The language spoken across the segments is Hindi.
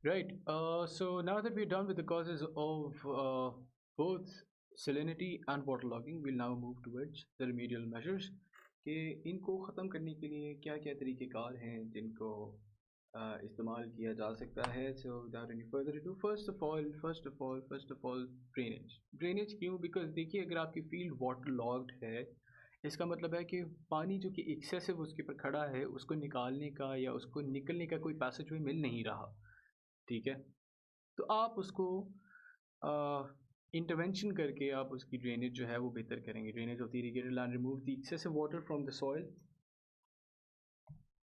Right. So now that we're done with the causes of both salinity and waterlogging, we'll now move towards the remedial measures. कि इनको ख़त्म करने के लिए क्या क्या तरीक़ेकार हैं जिनको इस्तेमाल किया जा सकता है. So without any further ado, first of all drainage क्यों? बिकॉज देखिए, अगर आपकी फील्ड वाटर लॉग्ड है, इसका मतलब है कि पानी जो कि एक्सेसिव उसके ऊपर खड़ा है, उसको निकालने का या उसको निकलने का कोई पैसेज वे मिल नहीं रहा. ठीक है, तो आप उसको इंटरवेंशन करके आप उसकी ड्रेनेज जो है वो बेहतर करेंगे. Drainage of the irrigated land remove the excessive water from the soil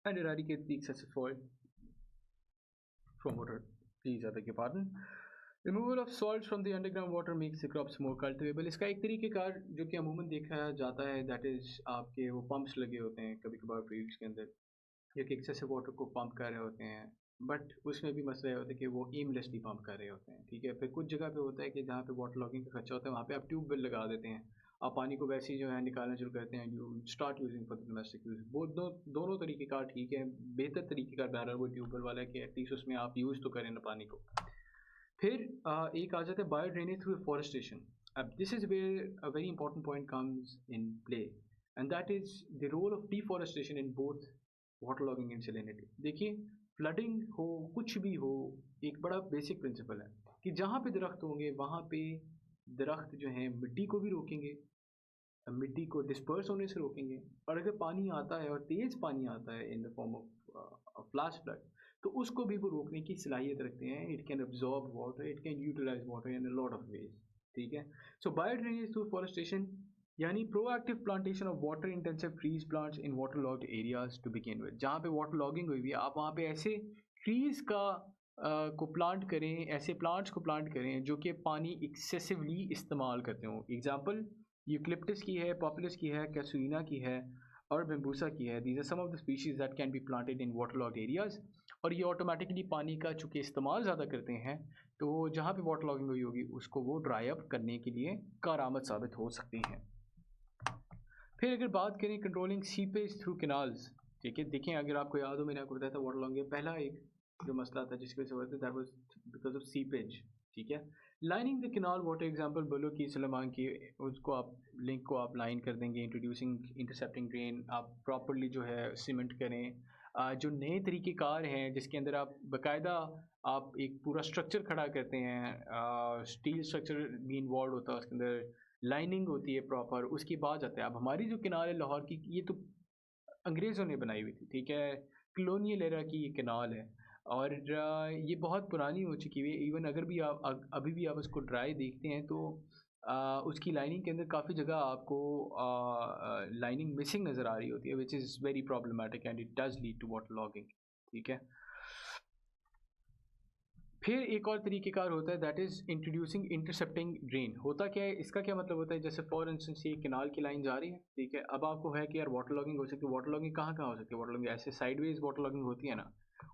and eradicate the excessive soil from water. Please, I beg your pardon. Removal of salt from the underground water makes the crops more cultivable. इसका एक तरीक़ेकार जो कि अमूमन देखा जाता है, दैट इज़ आपके वो पंप्स लगे होते हैं कभी कभार फील्ड्स के अंदर, या कि एक्सेसिव वाटर को पंप कर रहे होते हैं, बट उसमें भी मसला ये होता है कि वो एमलेसली पंप कर रहे होते हैं. ठीक है, फिर कुछ जगह पे होता है कि जहाँ पे वाटर लॉगिंग का खर्चा होता है, वहाँ पे आप ट्यूबवेल लगा देते हैं, आप पानी को वैसे ही जो है निकालना शुरू करते हैं, you start using for domestic use. वो दोनों तरीक़ेकार ठीक है. बेहतर तरीक़ेकार बहरहाल वो ट्यूबवेल वाला है कि एटलीस्ट उसमें आप यूज़ तो करें ना पानी को. फिर एक आ जाता है बायो ड्रेनेज थ्रू फॉरेस्टेशन. अब this is where a very important point comes in play, and that is the role of deforestation in both water logging and salinity. देखिए, फ्लडिंग हो, कुछ भी हो, एक बड़ा बेसिक प्रिंसिपल है कि जहाँ पे दरख्त होंगे वहाँ पे दरख्त जो हैं मिट्टी को भी रोकेंगे, मिट्टी को डिस्पर्स होने से रोकेंगे. और अगर पानी आता है और तेज़ पानी आता है in the form of flash flood, तो उसको भी वो रोकने की सलाहियत रखते हैं. It can absorb water, it can utilise water in a lot of ways. ठीक है, so bio drainage through forestation यानी proactive plantation of water intensive trees plants in water logged areas to begin with. जहाँ पे वाटर लॉगिंग हुई हुई है, आप वहाँ पे ऐसे ट्रीज़ का को प्लांट करें, ऐसे प्लांट्स को प्लांट करें जो कि पानी एक्सेसिवली इस्तेमाल करते हों. एग्जाम्पल यूक्लिप्टस की है, पॉपुलस की है, कैसुइना की है और बेम्बूसा की है. These are some of the species that can be planted in water logged areas. और ये ऑटोमेटिकली पानी का चूँकि इस्तेमाल ज़्यादा करते हैं, तो जहाँ पे वाटर लॉगिंग हुई होगी उसको वो ड्राई अप करने के लिए कारआमद साबित हो सकती हैं. फिर अगर बात करें कंट्रोलिंग सीपेज थ्रू कैनाल्स. ठीक है, देखें, अगर आपको याद हो, मैंने आपको बताया था वाटर लॉगिंग पहला एक जो मसला था जिसकी वजह से हुआ था, that was because of seepage. ठीक है, lining the canal water, example बोलो कि सलमान की, उसको आप लिंक को आप लाइन कर देंगे, इंट्रोड्यूसिंग इंटरसेप्टिंग ड्रेन आप प्रॉपरली जो है सीमेंट करें. जो नए तरीक़ेकार हैं जिसके अंदर आप बाकायदा आप एक पूरा स्ट्रक्चर खड़ा करते हैं, स्टील स्ट्रक्चर भी इन्वॉल्व होता है उसके अंदर, लाइनिंग होती है प्रॉपर, उसके बाद जाता है. अब हमारी जो किनाल है लाहौर की, ये तो अंग्रेज़ों ने बनाई हुई थी. ठीक है, कॉलोनियल एरा की ये किनाल है और ये बहुत पुरानी हो चुकी हुई है. इवन अगर भी आप अभी भी आप उसको ड्राई देखते हैं तो उसकी लाइनिंग के अंदर काफ़ी जगह आपको लाइनिंग मिसिंग नज़र आ रही होती है, which is very problematic and it does lead to water logging. ठीक है, फिर एक और तरीक़ेकार होता है, that is introducing intercepting drain. होता क्या है, इसका क्या मतलब होता है, जैसे फॉर इंस्टेंस ये कैनाल की लाइन जा रही है. ठीक है, अब आपको है कि यार वाटर लॉगिंग हो सकती है. वाटर लॉगिंग कहाँ कहाँ हो सकती है? वाटर लॉगिंग ऐसे साइडवेज वाटर लॉगिंग होती है ना,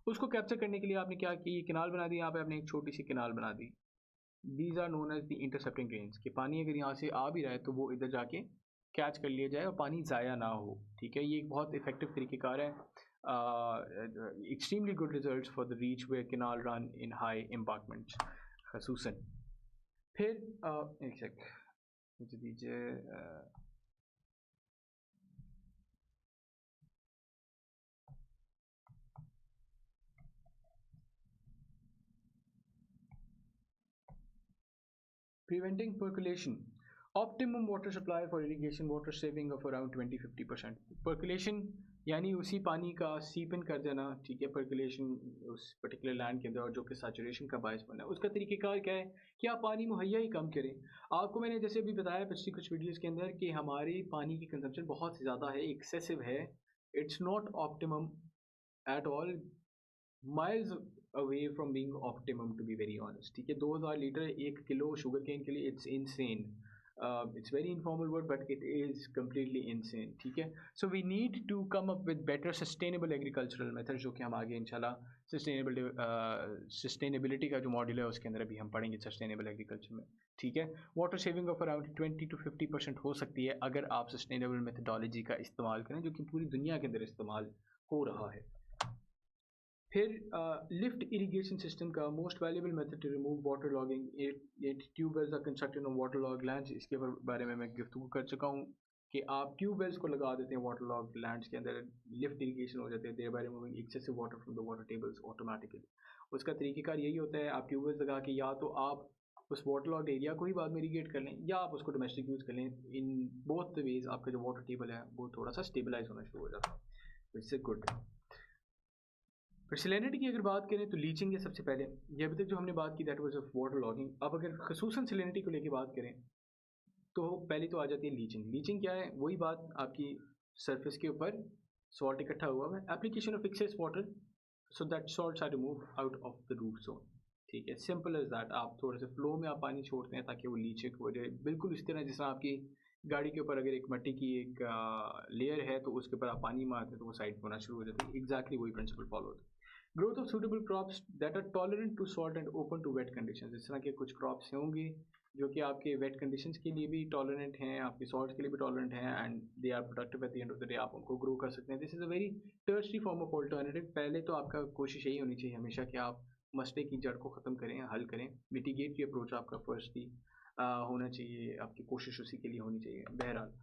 उसको कैप्चर करने के लिए आपने क्या की, कैनाल बना दी. यहाँ पे आपने एक छोटी सी कैनाल बना दी. These are known as the intercepting drains. कि पानी अगर यहाँ से आ भी रहा है तो वो इधर जाके कैच कर लिया जाए और पानी ज़ाया ना हो. ठीक है, ये एक बहुत इफेक्टिव तरीक़ेकार है. Extremely good results for the reach where canal run in high embankments खसूसन. फिर एक सेक मुझे दीजिए. Preventing percolation. Optimum water supply for irrigation, water saving of around 20-50%. Percolation यानी उसी पानी का सीप इन कर देना. ठीक है, पर्कुलेशन उस पर्टिकुलर लैंड के अंदर, और जो कि सैचुरेशन का बायस बना है. उसका तरीक़ेकार क्या है कि आप पानी मुहैया ही कम करें. आपको मैंने जैसे अभी बताया पिछली कुछ वीडियोस के अंदर कि हमारी पानी की कंजम्पशन बहुत ज़्यादा है, एक्सेसिव है. It's not optimum at all, miles away from being optimum to be very honest. ठीक है, 2000 लीटर 1 किलो शुगर केन के लिए, it's insane. It's very informal word but it is completely insane. ठीक है, so we need to come up with better sustainable agricultural methods, जो कि हम आगे इंशाल्लाह sustainability का जो मॉड्यूल है उसके अंदर अभी हम पढ़ेंगे sustainable agriculture में. ठीक है, वाटर सेविंग ऑफ अराउंड 20-50% हो सकती है अगर आप सस्टेनेबल मेथडोलॉजी का इस्तेमाल करें, जो कि पूरी दुनिया के अंदर इस्तेमाल हो रहा है. फिर लिफ्ट इरिगेशन सिस्टम का most valuable method to remove water logging, tubewells are constructed on water log lands. इसके बारे में मैं गुफ्तगू कर चुका हूँ कि आप ट्यूबवेल्स को लगा देते हैं वाटर लॉग लैंड्स के अंदर, लिफ्ट इरिगेशन हो जाते हैं, thereby removing excessive water from the water tables automatically. उसका तरीक़ेकार यही होता है, आप ट्यूबवेल्स लगा के या तो आप उस वाटर लॉग एरिया को ही बाद में इरीगेट कर लें या आप उसको डोमेस्टिक यूज़ कर लें। इन बोथ द वेज आपका जो वाटर टेबल है वो थोड़ा सा स्टेबलाइज होना शुरू हो जाता है, इट्स ए गुड। फिर सैलिनिटी की अगर बात करें तो लीचिंग है सबसे पहले। ये अभी तक जो हमने बात की that was of water logging. अब अगर खसूसन सैलिनिटी को लेकर बात करें तो पहली तो आ जाती है लीचिंग। लीचिंग क्या है? वही बात, आपकी सरफेस के ऊपर सॉल्ट इकट्ठा हुआ है, application of excess water so that salts are remove out of the root zone. ठीक है, सिंपल एज दैट। आप थोड़े से फ्लो में आप पानी छोड़ते हैं ताकि वो लीचिंग हो जाए, बिल्कुल इस तरह जिस तरह आपकी गाड़ी के ऊपर अगर एक मिट्टी की एक लेयर है तो उसके ऊपर आप पानी मारते हैं तो वो साइड होना शुरू हो जाती है। एग्जैक्टली वही प्रिंसिपल फॉलो होता है। Growth of suitable crops that are tolerant to salt and open to wet conditions. इस तरह के कुछ क्रॉप्स होंगे जो कि आपके वेट कंडीशंस के लिए भी टॉलरेंट हैं, आपके सॉल्ट के लिए भी टॉलरेंट हैं, and they are productive at the end of the day. आप उनको ग्रो कर सकते हैं। This is a very tertiary form of alternative. पहले तो आपका कोशिश यही होनी चाहिए हमेशा कि आप मसले की जड़ को ख़त्म करें, हल करें। मिटिगेट की अप्रोच आपका फर्स्टली होना चाहिए, आपकी कोशिश उसी के लिए होनी चाहिए। बहरहाल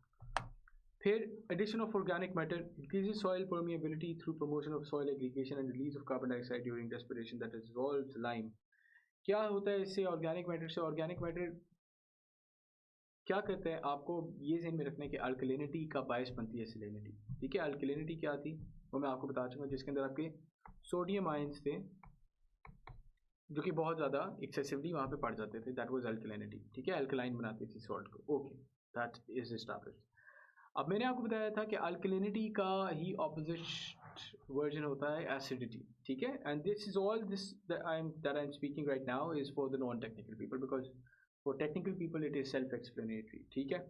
फिर addition of organic matter increases soil permeability through promotion of soil aggregation and release of carbon dioxide during respiration that dissolves lime. क्या होता है इससे? ऑर्गेनिक मैटर से ऑर्गेनिक मैटर क्या करता है? आपको ये ध्यान में रखना है कि अल्कलिनिटी का बायस बनती है सैलिनिटी। ठीक है, अल्कलिनिटी क्या थी वो मैं आपको बता चुका हूँ, जिसके अंदर आपके सोडियम आयंस थे जो कि बहुत ज़्यादा एक्सेसिवली वहाँ पे पड़ जाते थे, दैट वाज अल्कलिनिटी। ठीक है, अल्कलाइन बनाती थी सॉल्ट को। Okay, that is established. अब मैंने आपको बताया था कि अल्कलिनिटी का ही ऑपोजिट वर्जन होता है एसिडिटी। ठीक है, and this is all this that I am speaking right now is for the non technical people, because for technical people it is self explanatory. ठीक है,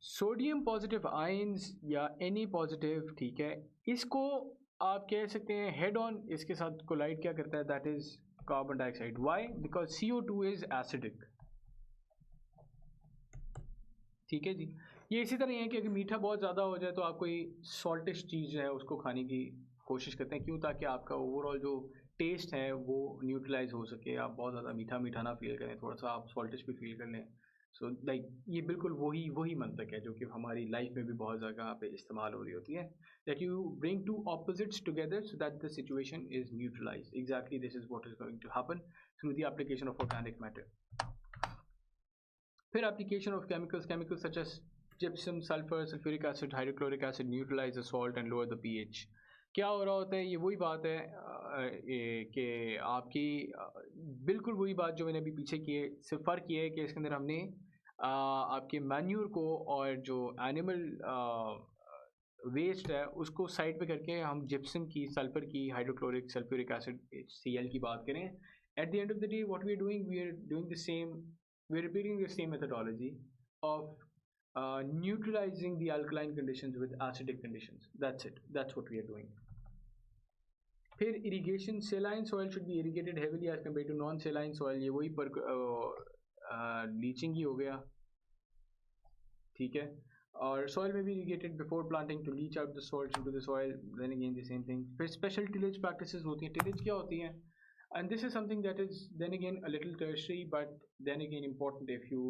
सोडियम पॉजिटिव आयंस या एनी पॉजिटिव, ठीक है, इसको आप कह सकते हैं हेड ऑन इसके साथ कोलाइड क्या करता है, that is carbon dioxide. Why? Because CO2 is acidic. ठीक है जी, ये इसी तरह है कि अगर मीठा बहुत ज़्यादा हो जाए तो आप कोई सॉल्टिश चीज़ है उसको खाने की कोशिश करते हैं, क्यों? ताकि आपका ओवरऑल जो टेस्ट है वो न्यूट्रलाइज हो सके, आप बहुत ज़्यादा मीठा मीठा ना फील करें, थोड़ा सा आप सॉल्टिश भी फील कर लें। सो लाइक ये बिल्कुल वही मंतक है जो कि हमारी लाइफ में भी बहुत जगह पे इस्तेमाल हो रही होती है, that you bring to opposites together so that the situation is neutralize. Exactly this is what is going to happen through the application of organic matter. फिर application of chemicals such as gypsum, sulfur, sulfuric acid, hydrochloric acid neutralize the salt and lower the pH। क्या हो रहा होता है? ये वही बात है कि आपकी बिल्कुल वही बात जो मैंने अभी पीछे की है, सिर्फ फ़र्क ये है कि इसके अंदर हमने आपके मैन्यूर को और जो एनिमल वेस्ट है उसको साइड पे करके हम जिप्सम की, सल्फर की, हाइड्रोक्लोरिक, सल्फ्यूरिक एसिड HCl की बात करें। At the end of the day what we are doing the same, we are repeating the same methodology of neutralizing the alkaline conditions with acidic conditions. That's it. That's what we are doing. फिर irrigation, saline soil should be irrigated heavily as compared to non-saline soil। ये वही पर लीचिंग ही हो गया। ठीक है, और soil में भी irrigated before planting to leach out the salts into the soil, then again the same thing। फिर special tillage practices होती हैं। tillage क्या होती हैं? And this is something that is then again a little tertiary but then again important if you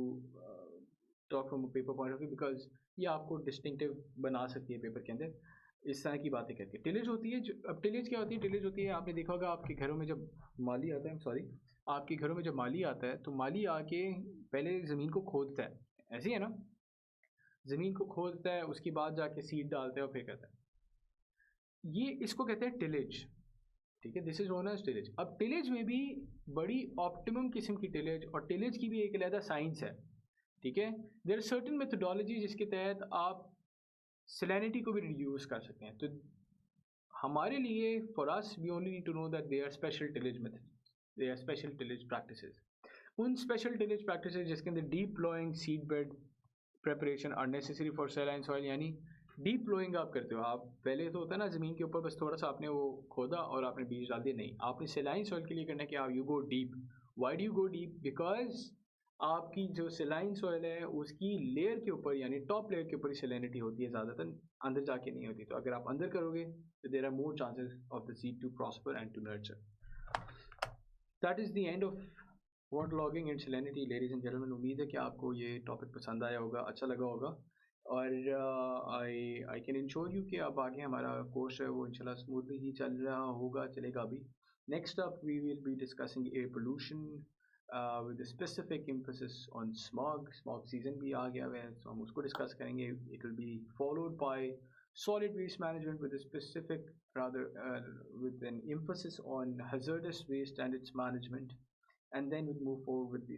talk from paper point of view, because ये आपको डिस्टिंक्टिव बना सकती है पेपर के अंदर इस तरह की बातें करके। टिलेज होती है अब टिलेज क्या होती है? टिलेज होती है, आपने देखा होगा आपके घरों में जब माली आता है, आपके घरों में जब माली आता है तो माली आके पहले ज़मीन को खोदता है, ऐसे ही है ना, ज़मीन को खोदता है, उसके बाद जाके सीड डालता है और फिर करता है। ये इसको कहते हैं टिलेज। ठीक है, this is known as tillage. अब टिलेज में भी बड़ी ऑप्टिमम किस्म की टिलेज, और टिलेज की भी एक अलग साइंस है। ठीक है, देयर आर सर्टेन मेथडोलॉजी जिसके तहत आप सैलिनिटी को भी रिड्यूस कर सकते हैं। तो हमारे लिए for us we only need to know that they are special tillage methods, they are special tillage practices. उन स्पेशल टिलेज प्रैक्टिसेस जिसके अंदर deep ploughing, seed bed preparation are necessary for saline soil. यानी डीप प्लोइंग आप करते हो, आप पहले तो होता है ना ज़मीन के ऊपर बस थोड़ा सा आपने वो खोदा और आपने बीज डाल दिए, नहीं, आपने सैलाइन सॉइल के लिए करना है कि आप you go deep. Why do you go deep? Because आपकी जो सेलाइन सॉइल है उसकी लेयर के ऊपर यानी टॉप लेयर के ऊपर सेलेनिटी होती है ज़्यादातर, अंदर जाके नहीं होती। तो अगर आप अंदर करोगे तो there are more chances of the seed to prosper and to nurture. That is the end of water logging and salinity ladies and gentleman. उम्मीद है कि आपको ये टॉपिक पसंद आया होगा, अच्छा लगा होगा। और आई कैन इंश्योर यू कि अब आगे हमारा कोर्स है वो इंशाल्लाह स्मूथली ही चल रहा होगा, चलेगा अभी। Next up we will be discussing air pollution with specific emphasis on smog season भी आ गया है, तो हम उसको डिस्कस करेंगे। It will be followed by solid waste management with a specific with an emphasis on hazardous waste and its management, and then we'll move forward with the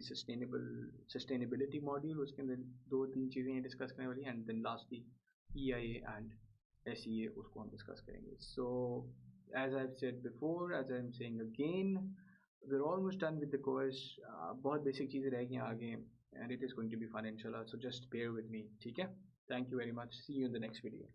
sustainability module, उसके अंदर दो तीन चीज़ें डिस्कस करने वाली, and then lastly EIA and SEA उसको हम डिस्कस करेंगे। So as I've said before, as I'm saying again, we're almost done with the course। बहुत बेसिक चीज़ें रह गई आगे, and it is going to be fun inshallah, so just bear with me, ठीक है? Thank you very much, see you in the next video।